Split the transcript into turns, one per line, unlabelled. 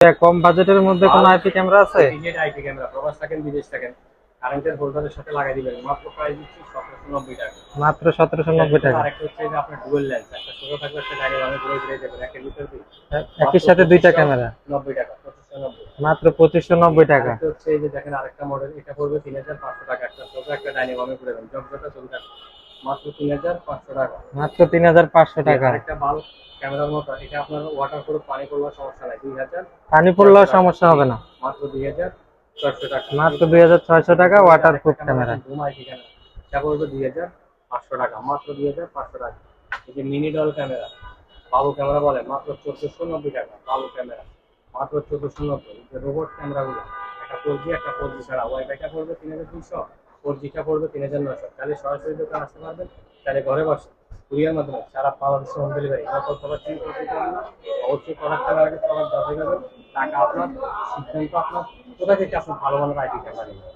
কম বাজেটের মধ্যে কোনো আইপি ক্যামেরা আছে?
ডিজেট আইপি ক্যামেরা, প্রবাস থাকেন বিদেশ থাকেন, কারেন্টের হোল্ডারের সাথে লাগাই দিবেন, মাত্র প্রাইস দিচ্ছি 1790 টাকা।
মাত্র 1790 টাকা।
আরেকটা হচ্ছে যে আপনার ডুয়াল লেন্স, একটা ছোট থাকবে একটা ডাইনামিক ঘুরে ঘুরে যাবেন, একটা ভিতর দিয়ে
একই
মাত্র
সাথে দুইটা ক্যামেরা
2590 টাকা, 2590।
মাত্র 2590 টাকা।
আরেকটা হচ্ছে এই যে দেখেন আরেকটা মডেল, এটা পড়বে 3500 টাকা, একটা ছোট একটা ডাইনামিক ঘুরে যাবেন, জগজটা ছবি থাকবে, মাত্র 3500 টাকা।
মাত্র 3500 টাকা।
আরেকটা বাল্ব ক্যামেরার মতো, এটা আপনার ওয়াটার প্রুফ, পানি পড়লে সমস্যা নাই, 2000,
পানি পড়লেও সমস্যা হবে না।
মাত্র 2600 টাকা।
মাত্র 2600 টাকা ওয়াটারপ্রুফ ক্যামেরা।
ঘুমাই কি ক্যামেরা, এটা পড়বে 2500 টাকা, মাত্র 2500 টাকা। এই যে মিনি ডল ক্যামেরা, বাবু ক্যামেরা বলে, মাত্র 1490 টাকা, বাবু ক্যামেরা মাত্র 1490। যে রোবট ক্যামেরাগুলো, একটা 4G একটা 4G ছাড়া, ওয়াইফাইটা পড়বে 3200, 4Gটা পড়বে 3900। তাহলে সরাসরি দোকান আসতে পারবেন, তাহলে ঘরে বসে কুরিয়ার মাধ্যমে সারা বাংলাদেশে হোম ডেলিভারি। সকল প্রোডাক্ট চিন্তা করতে পারবেন না, অবশ্যই প্রোডাক্টটা আগে প্রোডাক্ট যাচাই করবেন, টাকা আপনার, সিদ্ধান্ত আপনার, কোথা থেকে আপনি ভালো মানের আইটি ক্যামেরা নেবেন।